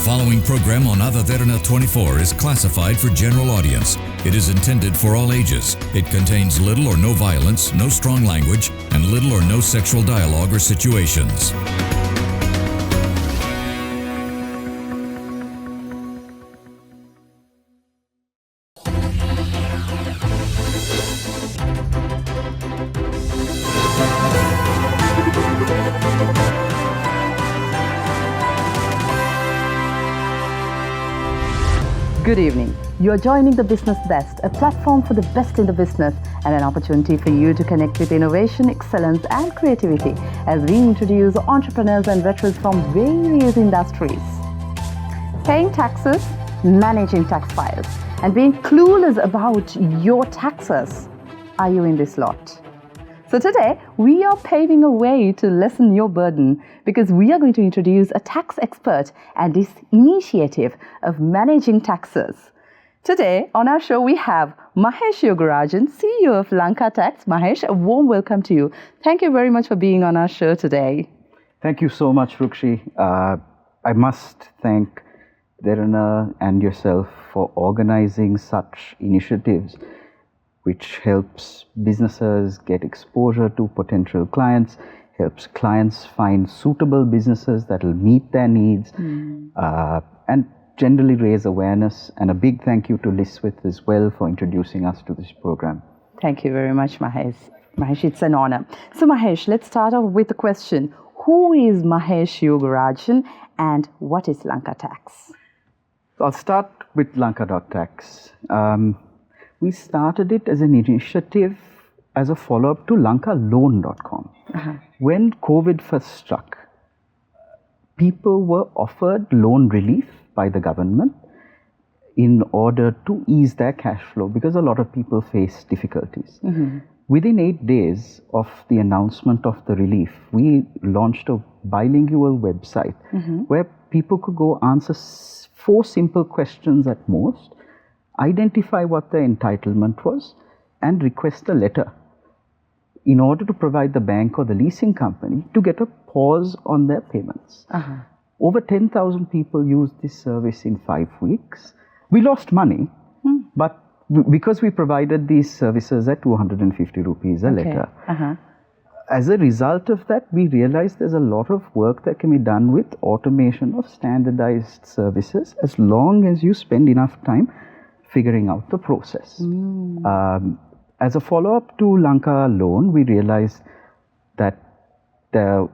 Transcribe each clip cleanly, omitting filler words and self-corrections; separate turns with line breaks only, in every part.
following program on Ada Derana 24 is classified for general audience. It is intended for all ages. It contains little or no violence, no strong language, and little or no sexual dialogue or situations.
Good evening. You are joining the Business Best, a platform for the best in the business and an opportunity for you to connect with innovation, excellence and creativity as we introduce entrepreneurs and veterans from various industries. Paying taxes, managing tax files, and being clueless about your taxes. Are you in this lot? So today, we are paving a way to lessen your burden because we are going to introduce a tax expert and this initiative of managing taxes. Today, on our show, we have Mahesh Yogarajan, CEO of Lanka.tax. Mahesh, a warm welcome to you. Thank you very much for being on our show today.
Thank you so much, Rukshi. I must thank Derana and yourself for organizing such initiatives, which helps businesses get exposure to potential clients, helps clients find suitable businesses that will meet their needs, and generally raise awareness. And a big thank you to Liswith as well for introducing us to this program.
Thank you very much, Mahesh. Mahesh, it's an honor. So Mahesh, let's start off with the question. Who is Mahesh Yogarajan and what is Lanka.tax?
I'll start with Lanka.tax. We started it as an initiative as a follow-up to Lankaloan.com. When COVID first struck, people were offered loan relief by the government in order to ease their cash flow because a lot of people face difficulties. Within 8 days of the announcement of the relief, we launched a bilingual website where people could go answer 4 simple questions at most, identify what their entitlement was, and request a letter in order to provide the bank or the leasing company to get a pause on their payments. Over 10,000 people used this service in 5 weeks. We lost money, but because we provided these services at 250 rupees a letter. As a result of that, we realized there's a lot of work that can be done with automation of standardized services as long as you spend enough time figuring out the process. As a follow-up to Lanka Loan, we realized that there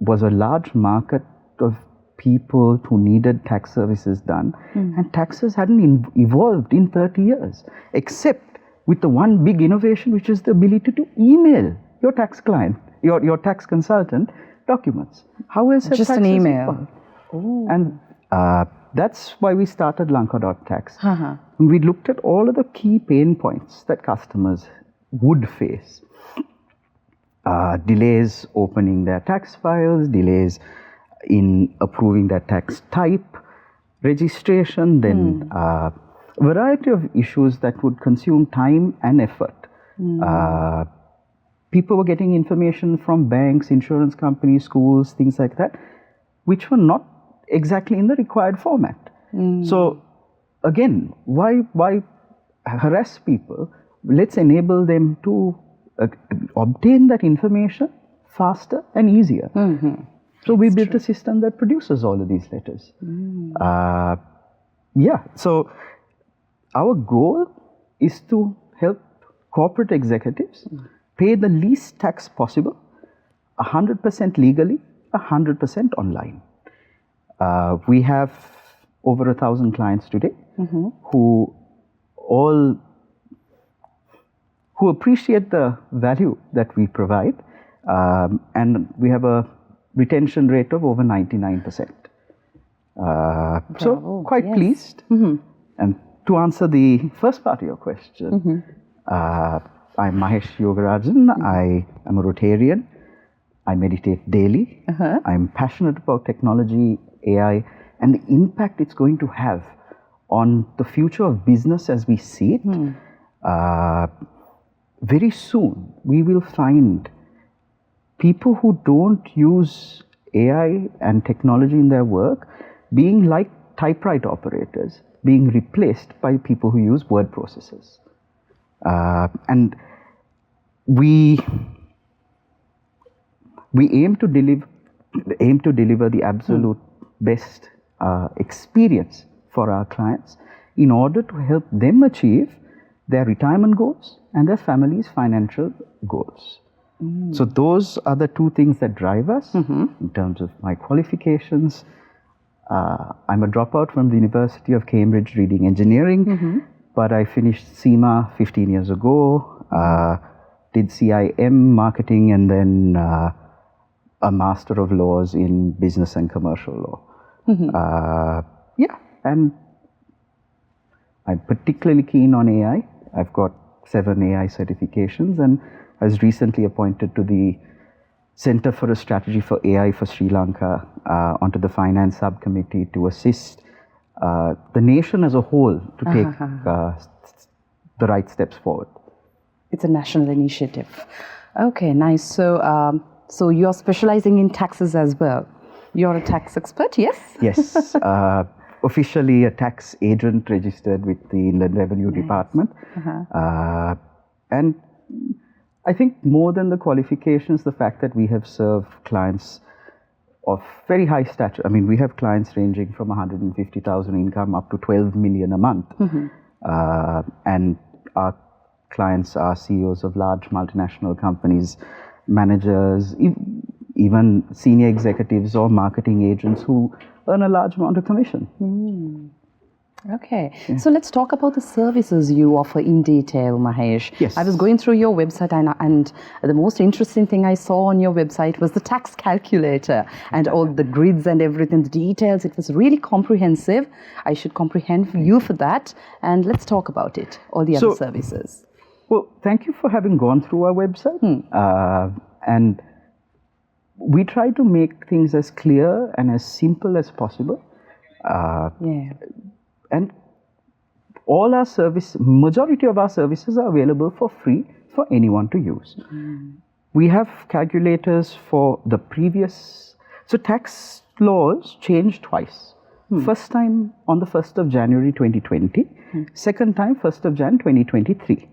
was a large market of people who needed tax services done, and taxes hadn't evolved in 30 years, except with the one big innovation, which is the ability to email your tax client, your tax consultant, documents. How else have
just an email?
And that's why we started Lanka.tax. We looked at all of the key pain points that customers would face. Delays opening their tax files, delays in approving their tax type, registration, then a variety of issues that would consume time and effort. People were getting information from banks, insurance companies, schools, things like that, which were not exactly in the required format. So again, why harass people? Let's enable them to obtain that information faster and easier. So we built a system that produces all of these letters. So our goal is to help corporate executives pay the least tax possible, 100% legally, 100% online. We have over 1,000 clients today who appreciate the value that we provide, and we have a retention rate of over 99%. So quite pleased. And to answer the first part of your question, I'm Mahesh Yogarajan. I am a Rotarian. I meditate daily. I'm passionate about technology, AI, and the impact it's going to have on the future of business as we see it. Very soon, we will find people who don't use AI and technology in their work being like typewriter operators being replaced by people who use word processors. And we aim to deliver the absolute best experience for our clients in order to help them achieve their retirement goals and their family's financial goals. So those are the two things that drive us in terms of my qualifications. I'm a dropout from the University of Cambridge reading engineering, but I finished CIMA 15 years ago, did CIM marketing, and then a Master of Laws in Business and Commercial Law. And I'm particularly keen on AI. I've got 7 AI certifications, and I was recently appointed to the Center for a Strategy for AI for Sri Lanka, onto the Finance Subcommittee to assist the nation as a whole to take the right steps forward.
It's a national initiative. Okay, nice. So you're specializing in taxes as well. You're a tax expert, yes?
Yes. Officially a tax agent registered with the Inland Revenue Department. And I think more than the qualifications, the fact that we have served clients of very high stature. I mean, we have clients ranging from 150,000 income up to 12 million a month. And our clients are CEOs of large multinational companies, managers, even senior executives or marketing agents who earn a large amount of commission.
Okay, so let's talk about the services you offer in detail, Mahesh.
Yes.
I was going through your website and the most interesting thing I saw on your website was the tax calculator and all the grids and everything, the details. It was really comprehensive. I should comprehend you for that. And let's talk about it, all the other services.
Well, thank you for having gone through our website. And we try to make things as clear and as simple as possible. And all our majority of our services are available for free for anyone to use. We have calculators for the previous, so tax laws changed twice. First time on the 1st of January 2020, second time 1st of Jan 2023.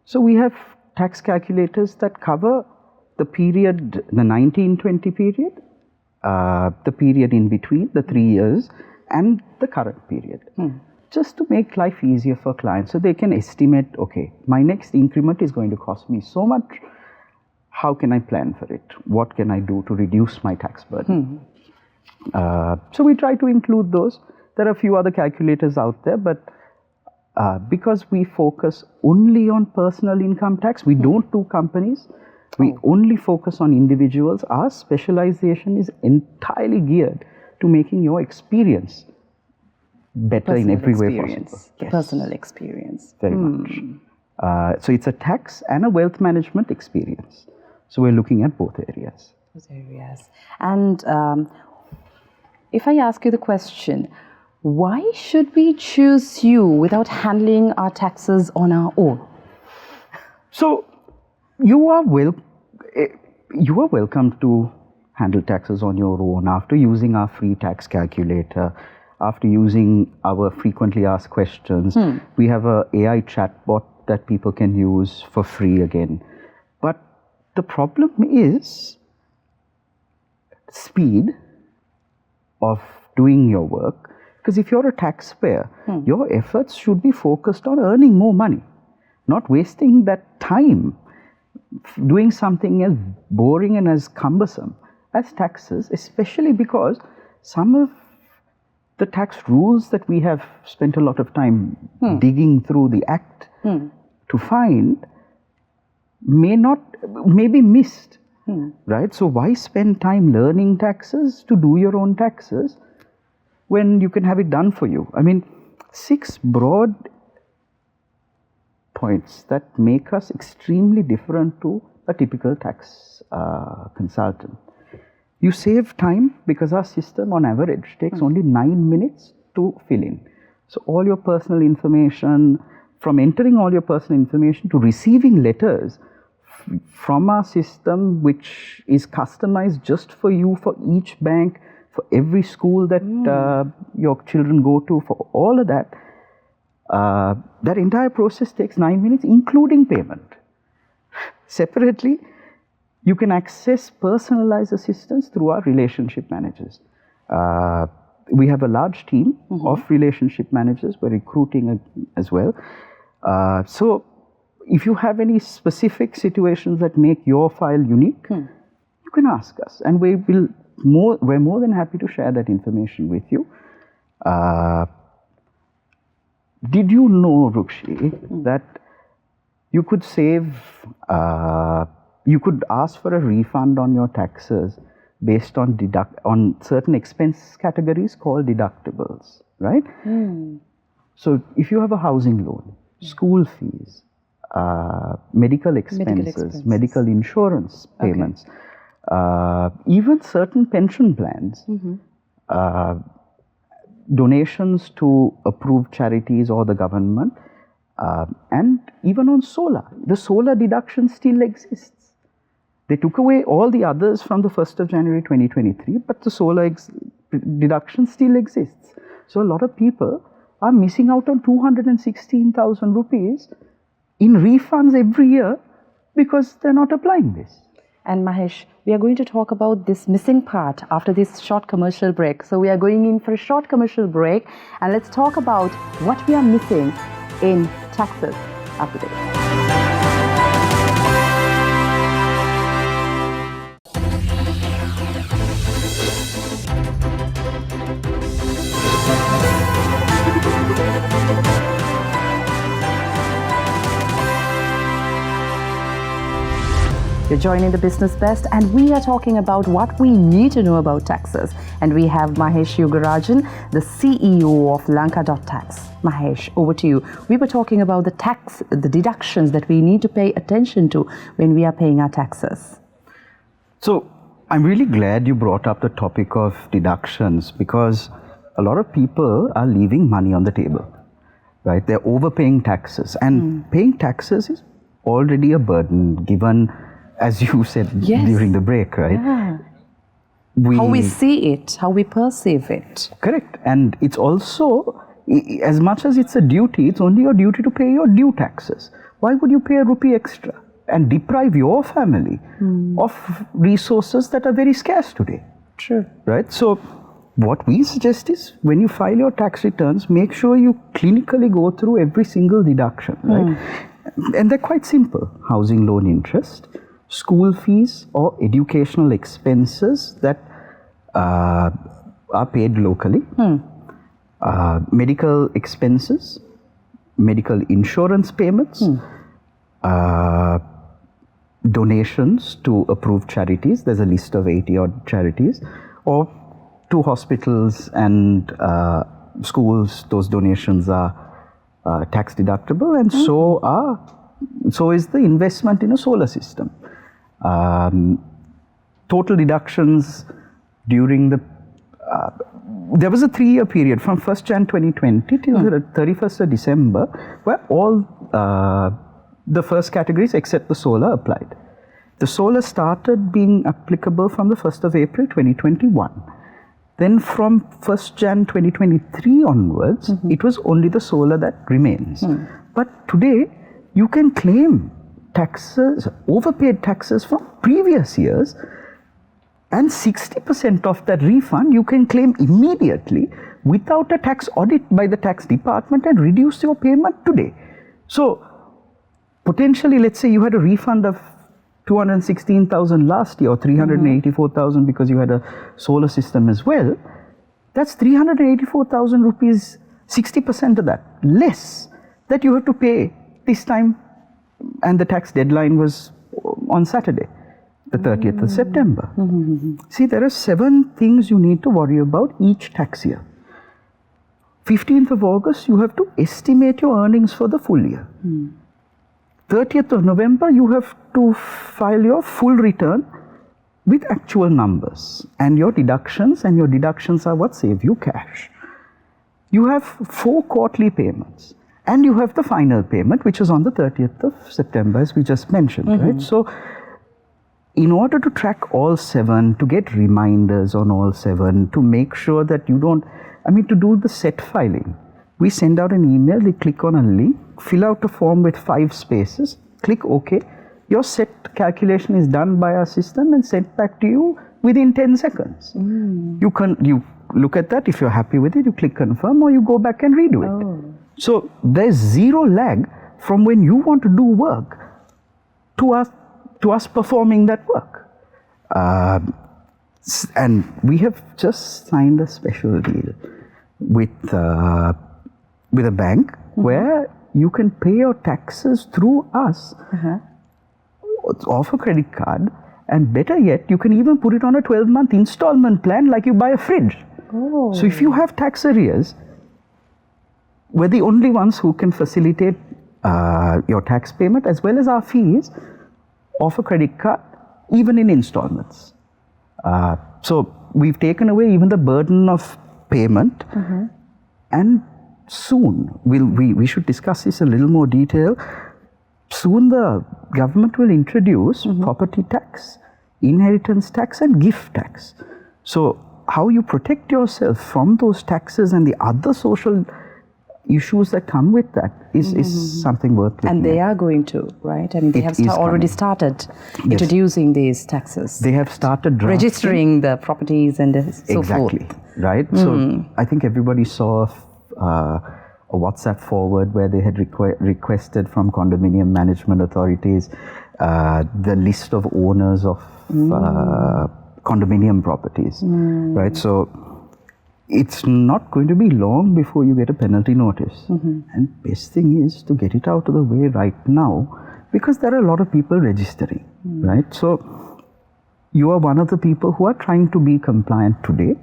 So we have tax calculators that cover the period, the 1920 period, the period in between, the 3 years, and the current period, just to make life easier for clients so they can estimate, okay, my next increment is going to cost me so much, how can I plan for it? What can I do to reduce my tax burden? So we try to include those. There are a few other calculators out there, but because we focus only on personal income tax, we don't do companies, we only focus on individuals. Our specialization is entirely geared to making your experience better in every way possible.
The personal experience.
Very much. So it's a tax and a wealth management experience. So we're looking at both areas.
And if I ask you the question, why should we choose you without handling our taxes on our own?
So you are welcome to handle taxes on your own after using our free tax calculator, after using our frequently asked questions. We have a AI chatbot that people can use for free again. But the problem is speed of doing your work, because if you're a taxpayer, your efforts should be focused on earning more money, not wasting that time doing something as boring and as cumbersome as taxes, especially because some of the tax rules that we have spent a lot of time digging through the Act to find may be missed, right? So why spend time learning taxes to do your own taxes when you can have it done for you? I mean, 6 broad points that make us extremely different to a typical tax consultant. You save time because our system on average takes only 9 minutes to fill in. So all your personal information, from entering all your personal information to receiving letters from our system, which is customized just for you for each bank, for every school that your children go to, for all of that, that entire process takes 9 minutes, including payment. Separately, you can access personalized assistance through our relationship managers. We have a large team of relationship managers. We're recruiting as well. So if you have any specific situations that make your file unique, you can ask us, and we're more than happy to share that information with you. Did you know, Rukshi, that you could save, you could ask for a refund on your taxes based on certain expense categories called deductibles, right? So if you have a housing loan, school fees, medical expenses, medical insurance payments, even certain pension plans, donations to approved charities or the government, and even on solar. The solar deduction still exists. They took away all the others from the 1st of January 2023, but the solar deduction still exists. So a lot of people are missing out on 216,000 rupees in refunds every year because they're not applying this.
And Mahesh, we are going to talk about this missing part after this short commercial break. So we are going in for a short commercial break, and let's talk about what we are missing in taxes after this. You're joining the Business Best, and we are talking about what we need to know about taxes. And we have Mahesh Yogarajan, the CEO of Lanka.tax. Mahesh, over to you. We were talking about the deductions that we need to pay attention to when we are paying our taxes.
So I'm really glad you brought up the topic of deductions, because a lot of people are leaving money on the table, right? They're overpaying taxes, and paying taxes is already a burden, given, as you said during the break, right?
Yeah. How we see it, how we perceive it.
Correct. And it's also, as much as it's a duty, it's only your duty to pay your due taxes. Why would you pay a rupee extra and deprive your family of resources that are very scarce today?
True.
Right? So what we suggest is, when you file your tax returns, make sure you clinically go through every single deduction, right? And they're quite simple. Housing loan interest, school fees or educational expenses that are paid locally, medical expenses, medical insurance payments, donations to approved charities. There's a list of 80 odd charities, or to hospitals and schools. Those donations are tax deductible, and so is the investment in a solar system. Total deductions during there was a 3-year period from 1st Jan 2020 till the 31st of December, where all the first categories except the solar applied. The solar started being applicable from the 1st of April 2021. Then from 1st Jan 2023 onwards, it was only the solar that remains. But today, you can claim taxes, overpaid taxes from previous years, and 60% of that refund you can claim immediately without a tax audit by the tax department and reduce your payment today. So potentially, let's say you had a refund of 216,000 last year, or 384,000 because you had a solar system as well. That's 384,000 rupees, 60% of that, less that you have to pay this time. And the tax deadline was on Saturday, the 30th of September. See, there are 7 things you need to worry about each tax year. 15th of August, you have to estimate your earnings for the full year. 30th of November, you have to file your full return with actual numbers and your deductions are what save you cash. You have 4 quarterly payments, and you have the final payment, which is on the 30th of September, as we just mentioned, right? So in order to track all 7, to get reminders on all 7, to make sure that you don't, to do the set filing, we send out an email, they click on a link, fill out a form with 5 spaces, click OK. Your set calculation is done by our system and sent back to you within 10 seconds. You look at that, if you're happy with it, you click confirm or you go back and redo it. So there's zero lag from when you want to do work to us performing that work. And we have just signed a special deal with a bank where you can pay your taxes through us off a credit card, and better yet, you can even put it on a 12-month installment plan like you buy a fridge. So if you have tax arrears, we're the only ones who can facilitate your tax payment as well as our fees off a credit card, even in installments. So we've taken away even the burden of payment, and soon, we should discuss this in a little more detail. Soon the government will introduce property tax, inheritance tax and gift tax. So how you protect yourself from those taxes and the other social issues that come with that is something worth looking at.
And they are going to, right? They have already started introducing these taxes.
They have started
registering the properties and so forth.
Exactly, right? So I think everybody saw a WhatsApp forward where they had requested from condominium management authorities the list of owners of condominium properties, right? So it's not going to be long before you get a penalty notice. And best thing is to get it out of the way right now, because there are a lot of people registering, right? So you are one of the people who are trying to be compliant today,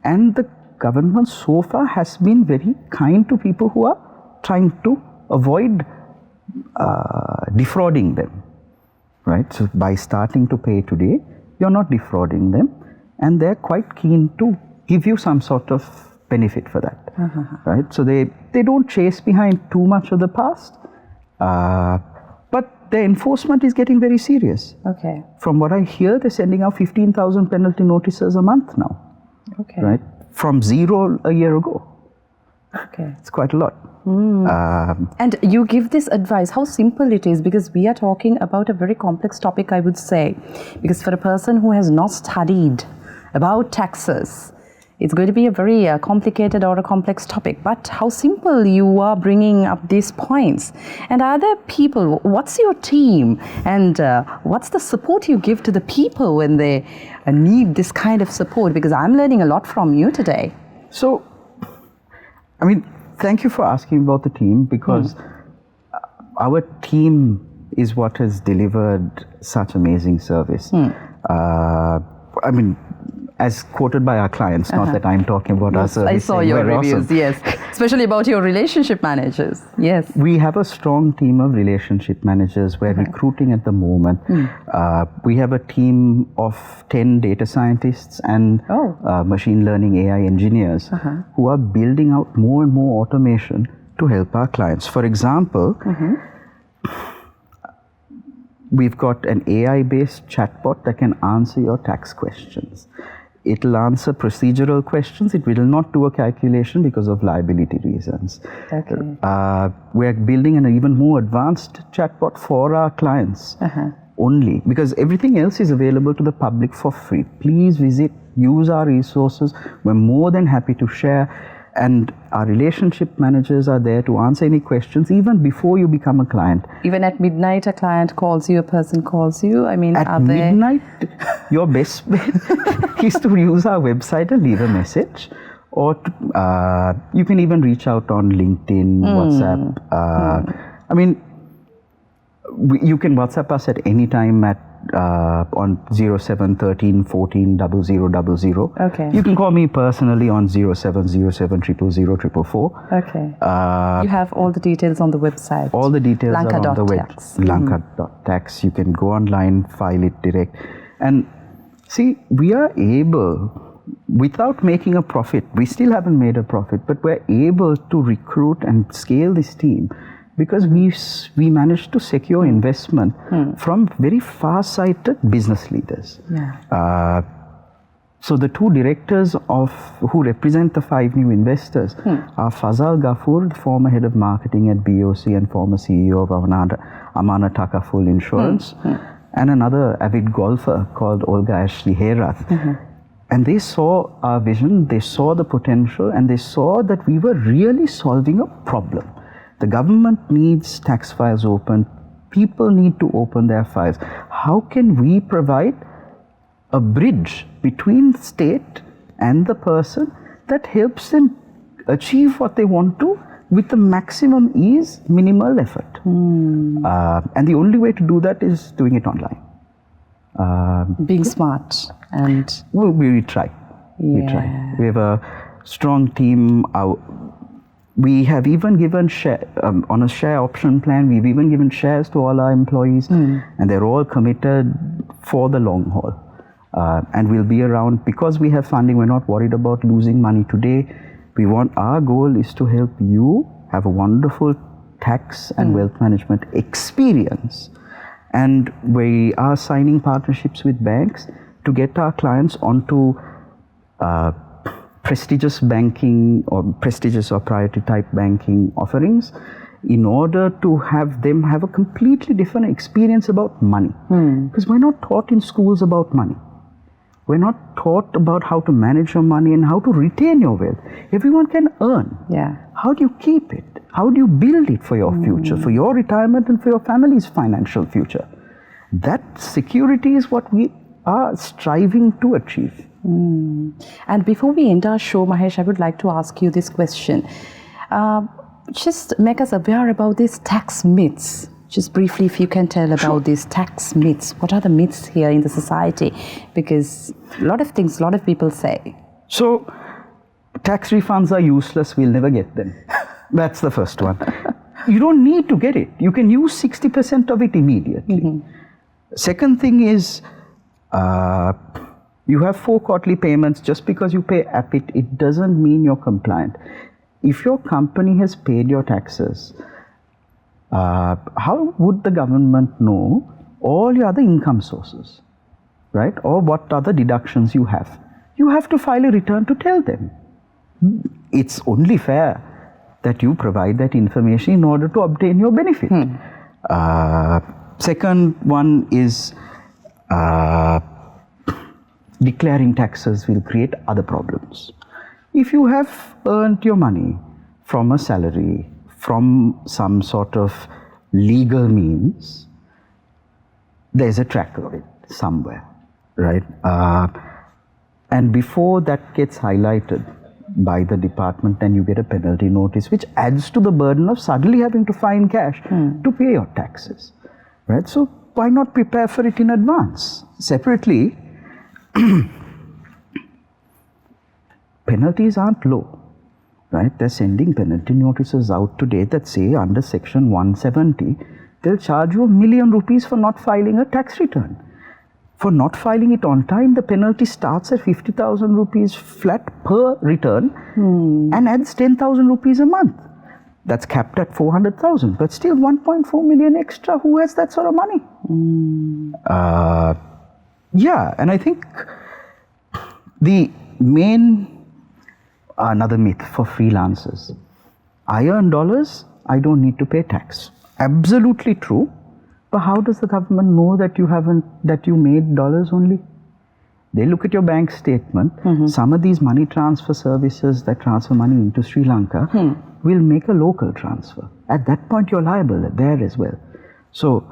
and the government so far has been very kind to people who are trying to avoid defrauding them, right? So by starting to pay today, you're not defrauding them, and they're quite keen to give you some sort of benefit for that, right? So they don't chase behind too much of the past, but the enforcement is getting very serious.
Okay.
From what I hear, they're sending out 15,000 penalty notices a month now.
Okay.
Right? From 0 a year ago.
Okay.
It's quite a lot.
And you give this advice, how simple it is, because we are talking about a very complex topic, I would say. Because for a person who has not studied about taxes, it's going to be a very complicated or a complex topic. But how simple you are bringing up these points. And are there people, what's your team, and what's the support you give to the people when they need this kind of support? Because I'm learning a lot from you today.
So, thank you for asking about the team, because our team is what has delivered such amazing service. As quoted by our clients, not that I'm talking about our service.
I saw your reviews,
awesome.
Yes. Especially about your relationship managers, yes.
We have a strong team of relationship managers. We're recruiting at the moment. We have a team of 10 data scientists and machine learning AI engineers who are building out more and more automation to help our clients. For example, we've got an AI-based chatbot that can answer your tax questions. It'll answer procedural questions. It will not do a calculation because of liability reasons.
Okay.
We're building an even more advanced chatbot for our clients only, because everything else is available to the public for free. Please visit, use our resources. We're more than happy to share. And our relationship managers are there to answer any questions even before you become a client.
Even at midnight, a client calls you, a person calls you?
At midnight, your best bet is to use our website and leave a message. Or you can even reach out on LinkedIn, WhatsApp. You can WhatsApp us at any time on 0713 14 0000.
Okay.
You can call me personally on 0707 000 444.
Okay. You have all the details on the website.
All the details are on the
Lanka.tax.
Lanka.tax. You can go online, file it direct. And see, we are able, without making a profit, we still haven't made a profit, but we're able to recruit and scale this team because we managed to secure investment from very far-sighted business leaders.
Yeah.
So the two directors who represent the 5 new investors are Fazal Ghafoor, the former head of marketing at BOC and former CEO of Amana Takaful Insurance, and another avid golfer called Olga Ashley Herath. And they saw our vision, they saw the potential, and they saw that we were really solving a problem. The government needs tax files open, people need to open their files. How can we provide a bridge between the state and the person that helps them achieve what they want to with the maximum ease, minimal effort? And the only way to do that is doing it online.
Being smart and...
We try.
Yeah.
We try. We have a strong team. We have even given on a share option plan, we've even given shares to all our employees, and they're all committed for the long haul. And we'll be around because we have funding. We're not worried about losing money today. Our goal is to help you have a wonderful tax and wealth management experience. And we are signing partnerships with banks to get our clients onto prestigious banking or prestigious or priority type banking offerings in order to have them have a completely different experience about money. Because we're not taught in schools about money. We're not taught about how to manage your money and how to retain your wealth. Everyone can earn.
Yeah.
How do you keep it? How do you build it for your future, for your retirement and for your family's financial future? That security is what we are striving to achieve.
And before we end our show, Mahesh, I would like to ask you this question. Just make us aware about these tax myths. Just briefly, if you can tell about these tax myths. What are the myths here in the society? Because a lot of things, a lot of people say.
So, tax refunds are useless, we'll never get them. That's the first one. You don't need to get it. You can use 60% of it immediately. Second thing is, you have 4 quarterly payments. Just because you pay APIT, it doesn't mean you're compliant. If your company has paid your taxes, how would the government know all your other income sources, right? Or what other deductions you have? You have to file a return to tell them. It's only fair that you provide that information in order to obtain your benefit. Second one is declaring taxes will create other problems. If you have earned your money from a salary, from some sort of legal means, there's a track of it somewhere, right? And before that gets highlighted by the department, then you get a penalty notice, which adds to the burden of suddenly having to find cash to pay your taxes, right? So why not prepare for it in advance? Separately, penalties aren't low. Right? They're sending penalty notices out today that say under section 170, they'll charge you ₹1 million for not filing a tax return. For not filing it on time, the penalty starts at ₹50,000 flat per return and adds ₹10,000 a month. That's capped at 400,000, but still 1.4 million extra. Who has that sort of money? Yeah, and I think the main another myth for freelancers. I earn dollars, I don't need to pay tax. Absolutely true, but how does the government know that you made dollars only? They look at your bank statement. Some of these money transfer services that transfer money into Sri Lanka will make a local transfer. At that point, you're liable there as well. So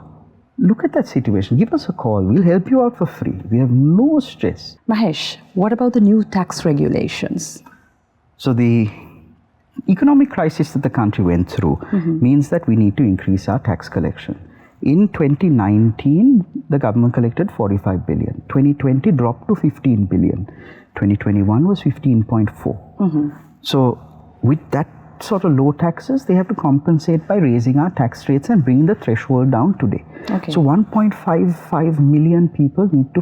look at that situation. Give us a call. We'll help you out for free. We have no stress.
Mahesh, what about the new tax regulations?
So the economic crisis that the country went through means that we need to increase our tax collection. In 2019, the government collected 45 billion. 2020 dropped to 15 billion. 2021 was 15.4. So with that sort of low taxes, they have to compensate by raising our tax rates and bringing the threshold down today. So 1.55 million people need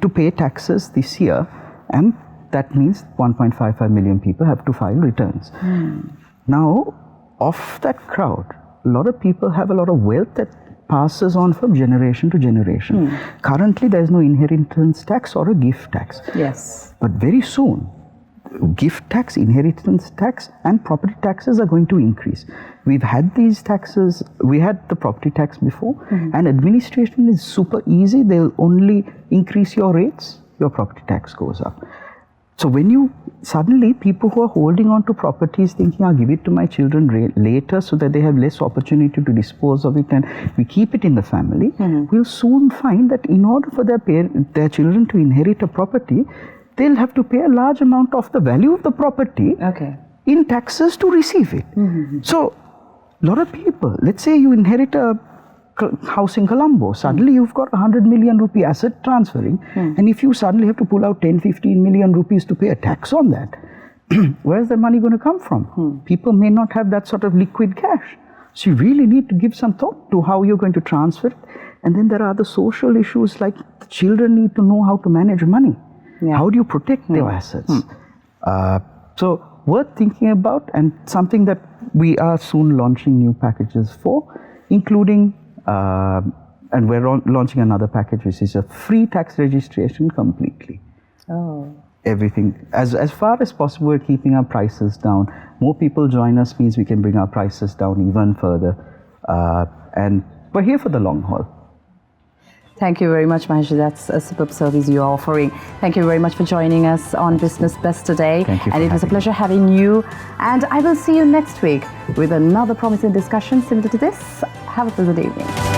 to pay taxes this year, and that means 1.55 million people have to file returns. Now, of that crowd, a lot of people have a lot of wealth that passes on from generation to generation. Currently, there is no inheritance tax or a gift tax.
Yes.
But very soon, gift tax, inheritance tax, and property taxes are going to increase. We've had these taxes, we had the property tax before, and administration is super easy. They'll only increase your rates, your property tax goes up. So when you suddenly, people who are holding on to properties thinking, I'll give it to my children later so that they have less opportunity to dispose of it and we keep it in the family, will soon find that in order for their children to inherit a property, they'll have to pay a large amount of the value of the property in taxes to receive it. So a lot of people, let's say you inherit a house in Colombo, suddenly you've got 100 million rupee asset transferring, and if you suddenly have to pull out 10-15 million rupees to pay a tax on that, where's the money going to come from? People may not have that sort of liquid cash. So you really need to give some thought to how you're going to transfer it. And then there are the social issues, like the children need to know how to manage money. How do you protect their assets? So worth thinking about, and something that we are soon launching new packages for, including and we're launching another package which is a free tax registration completely. Everything, as far as possible, we're keeping our prices down. More people join us means we can bring our prices down even further. And we're here for the long haul.
Thank you very much, Mahesh. That's a superb service you're offering. Thank you very much for joining us on Business Best today.
Thank you.
And it was a pleasure having you. And I will see you next week with another promising discussion similar to this. Have a pleasant evening.